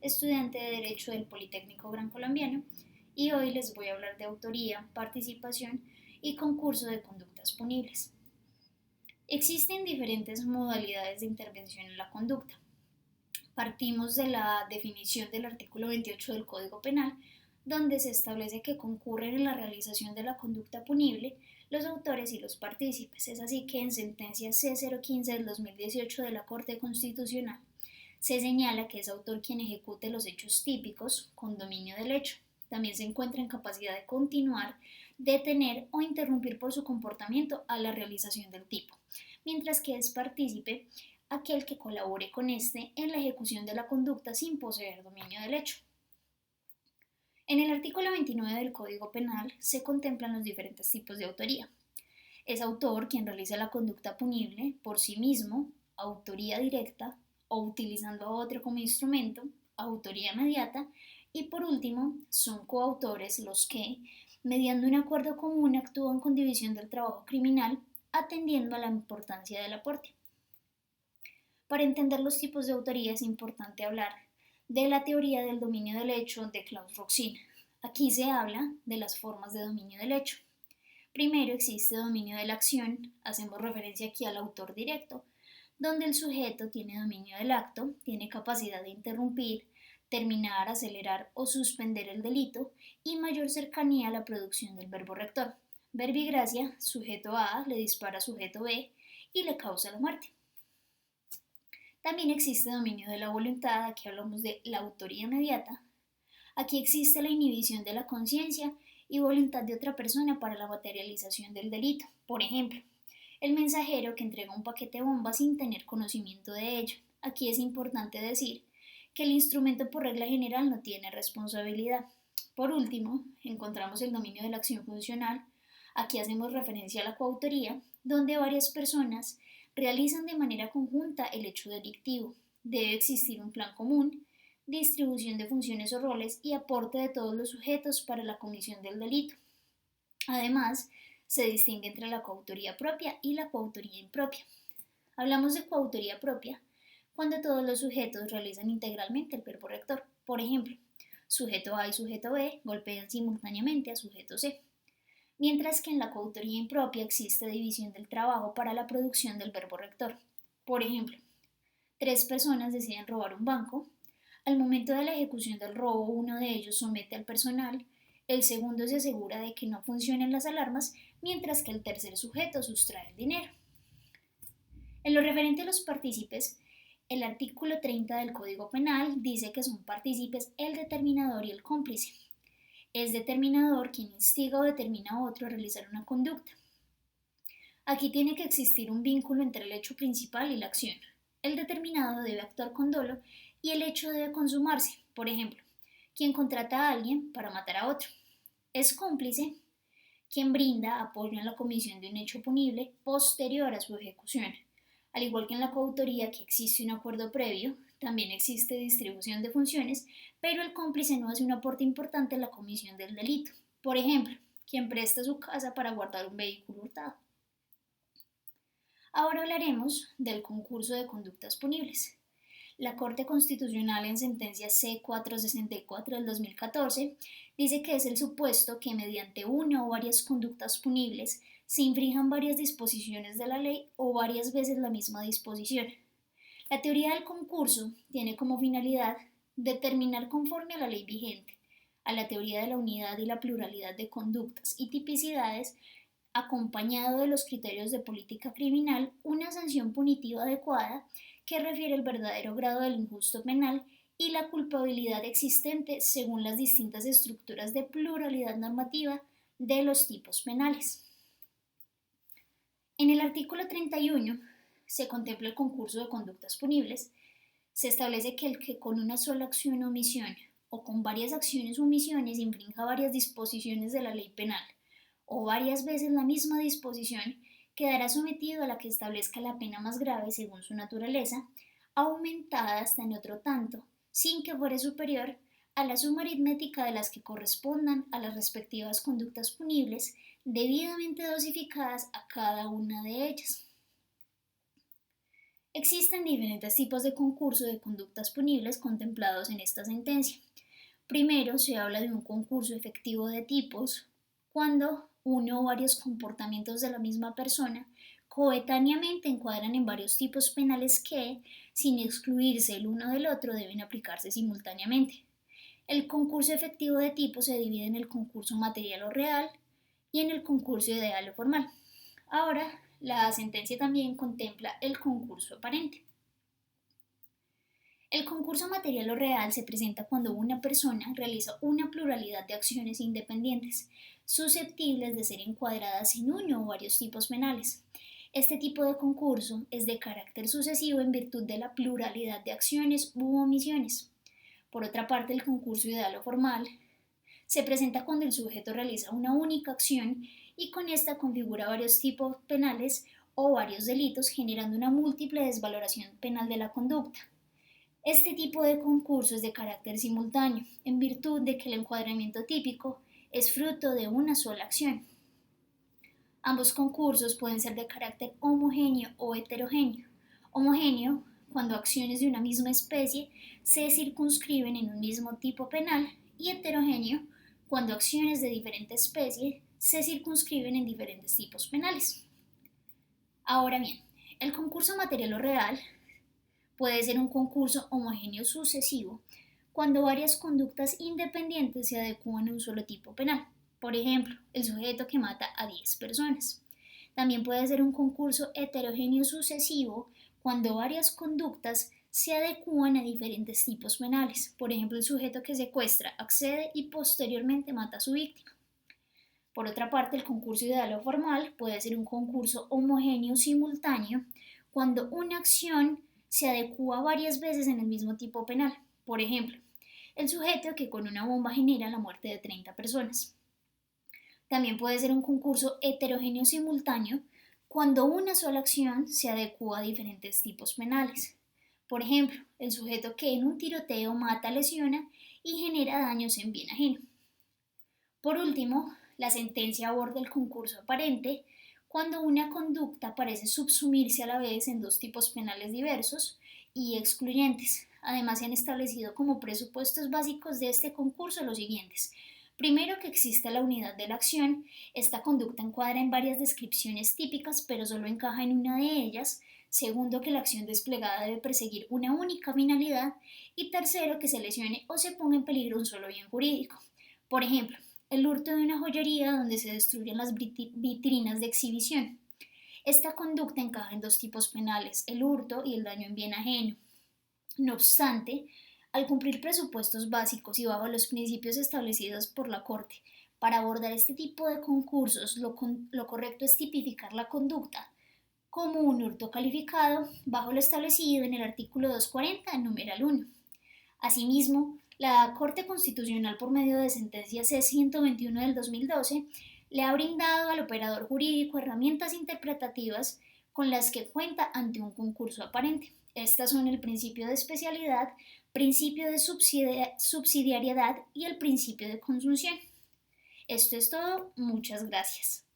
estudiante de Derecho del Politécnico Gran Colombiano, y hoy les voy a hablar de autoría, participación y concurso de conductas punibles. Existen diferentes modalidades de intervención en la conducta. Partimos de la definición del artículo 28 del Código Penal, donde se establece que concurren en la realización de la conducta punible los autores y los partícipes. Es así que en sentencia C-015 del 2018 de la Corte Constitucional se señala que es autor quien ejecute los hechos típicos con dominio del hecho. También se encuentra en capacidad de continuar, detener o interrumpir por su comportamiento a la realización del tipo, mientras que es partícipe aquel que colabore con éste en la ejecución de la conducta sin poseer dominio del hecho. En el artículo 29 del Código Penal se contemplan los diferentes tipos de autoría. Es autor quien realiza la conducta punible por sí mismo, autoría directa o utilizando a otro como instrumento, autoría mediata, y por último son coautores los que, mediante un acuerdo común, actúan con división del trabajo criminal atendiendo a la importancia del aporte. Para entender los tipos de autoría es importante hablar de la teoría del dominio del hecho de Klaus Roxin. Aquí se habla de las formas de dominio del hecho. Primero existe dominio de la acción, hacemos referencia aquí al autor directo, donde el sujeto tiene dominio del acto, tiene capacidad de interrumpir, terminar, acelerar o suspender el delito y mayor cercanía a la producción del verbo rector. Verbigracia, sujeto A le dispara a sujeto B y le causa la muerte. También existe dominio de la voluntad, aquí hablamos de la autoría inmediata. Aquí existe la inhibición de la conciencia y voluntad de otra persona para la materialización del delito. Por ejemplo, el mensajero que entrega un paquete de bombas sin tener conocimiento de ello. Aquí es importante decir que el instrumento por regla general no tiene responsabilidad. Por último, encontramos el dominio de la acción funcional. Aquí hacemos referencia a la coautoría, donde varias personas realizan de manera conjunta el hecho delictivo. Debe existir un plan común, distribución de funciones o roles y aporte de todos los sujetos para la comisión del delito. Además, se distingue entre la coautoría propia y la coautoría impropia. Hablamos de coautoría propia cuando todos los sujetos realizan integralmente el verbo rector. Por ejemplo, sujeto A y sujeto B golpean simultáneamente a sujeto C. Mientras que en la coautoría impropia existe división del trabajo para la producción del verbo rector. Por ejemplo, 3 personas deciden robar un banco. Al momento de la ejecución del robo, uno de ellos somete al personal, el segundo se asegura de que no funcionen las alarmas, mientras que el tercer sujeto sustrae el dinero. En lo referente a los partícipes, el artículo 30 del Código Penal dice que son partícipes el determinador y el cómplice. Es determinador quien instiga o determina a otro a realizar una conducta. Aquí tiene que existir un vínculo entre el hecho principal y la acción. El determinado debe actuar con dolo y el hecho debe consumarse. Por ejemplo, quien contrata a alguien para matar a otro. Es cómplice quien brinda apoyo en la comisión de un hecho punible posterior a su ejecución. Al igual que en la coautoría, que existe un acuerdo previo, también existe distribución de funciones, pero el cómplice no hace un aporte importante en la comisión del delito. Por ejemplo, quien presta su casa para guardar un vehículo hurtado. Ahora hablaremos del concurso de conductas punibles. La Corte Constitucional en sentencia C-464 del 2014 dice que es el supuesto que mediante una o varias conductas punibles se infrinjan varias disposiciones de la ley o varias veces la misma disposición. La teoría del concurso tiene como finalidad determinar conforme a la ley vigente, a la teoría de la unidad y la pluralidad de conductas y tipicidades, acompañado de los criterios de política criminal, una sanción punitiva adecuada que refiere el verdadero grado del injusto penal y la culpabilidad existente según las distintas estructuras de pluralidad normativa de los tipos penales. En el artículo 31 se contempla el concurso de conductas punibles. Se establece que el que con una sola acción o omisión o con varias acciones o omisiones infrinja varias disposiciones de la ley penal o varias veces la misma disposición quedará sometido a la que establezca la pena más grave según su naturaleza, aumentada hasta en otro tanto, sin que fuere superior a la suma aritmética de las que correspondan a las respectivas conductas punibles, debidamente dosificadas a cada una de ellas. Existen diferentes tipos de concurso de conductas punibles contemplados en esta sentencia. Primero, se habla de un concurso efectivo de tipos cuando uno o varios comportamientos de la misma persona coetáneamente encuadran en varios tipos penales que, sin excluirse el uno del otro, deben aplicarse simultáneamente. El concurso efectivo de tipos se divide en el concurso material o real y en el concurso ideal o formal. Ahora, la sentencia también contempla el concurso aparente. El concurso material o real se presenta cuando una persona realiza una pluralidad de acciones independientes, susceptibles de ser encuadradas en uno o varios tipos penales. Este tipo de concurso es de carácter sucesivo en virtud de la pluralidad de acciones u omisiones. Por otra parte, el concurso ideal o formal se presenta cuando el sujeto realiza una única acción y con esta configura varios tipos penales o varios delitos, generando una múltiple desvaloración penal de la conducta. Este tipo de concurso es de carácter simultáneo, en virtud de que el encuadramiento típico es fruto de una sola acción. Ambos concursos pueden ser de carácter homogéneo o heterogéneo. Homogéneo cuando acciones de una misma especie se circunscriben en un mismo tipo penal, y heterogéneo cuando acciones de diferente especie se circunscriben en diferentes tipos penales. Ahora bien, el concurso material o real puede ser un concurso homogéneo sucesivo cuando varias conductas independientes se adecúan a un solo tipo penal. Por ejemplo, el sujeto que mata a 10 personas. También puede ser un concurso heterogéneo sucesivo cuando varias conductas se adecúan a diferentes tipos penales. Por ejemplo, el sujeto que secuestra, accede y posteriormente mata a su víctima. Por otra parte, el concurso ideal o formal puede ser un concurso homogéneo simultáneo cuando una acción se adecúa varias veces en el mismo tipo penal. Por ejemplo, el sujeto que con una bomba genera la muerte de 30 personas. También puede ser un concurso heterogéneo simultáneo cuando una sola acción se adecúa a diferentes tipos penales. Por ejemplo, el sujeto que en un tiroteo mata, lesiona y genera daños en bien ajeno. Por último, la sentencia aborda el concurso aparente cuando una conducta parece subsumirse a la vez en dos tipos penales diversos y excluyentes. Además, se han establecido como presupuestos básicos de este concurso los siguientes. Primero, que exista la unidad de la acción. Esta conducta encuadra en varias descripciones típicas, pero solo encaja en una de ellas. Segundo, que la acción desplegada debe perseguir una única finalidad. Y tercero, que se lesione o se ponga en peligro un solo bien jurídico. Por ejemplo, el hurto de una joyería donde se destruyen las vitrinas de exhibición. Esta conducta encaja en dos tipos penales, el hurto y el daño en bien ajeno. No obstante, al cumplir presupuestos básicos y bajo los principios establecidos por la Corte, para abordar este tipo de concursos, lo correcto es tipificar la conducta como un hurto calificado bajo lo establecido en el artículo 240, numeral 1. Asimismo, la Corte Constitucional, por medio de sentencia C-121 del 2012, le ha brindado al operador jurídico herramientas interpretativas con las que cuenta ante un concurso aparente. Estas son el principio de especialidad, principio de subsidiariedad y el principio de consunción. Esto es todo. Muchas gracias.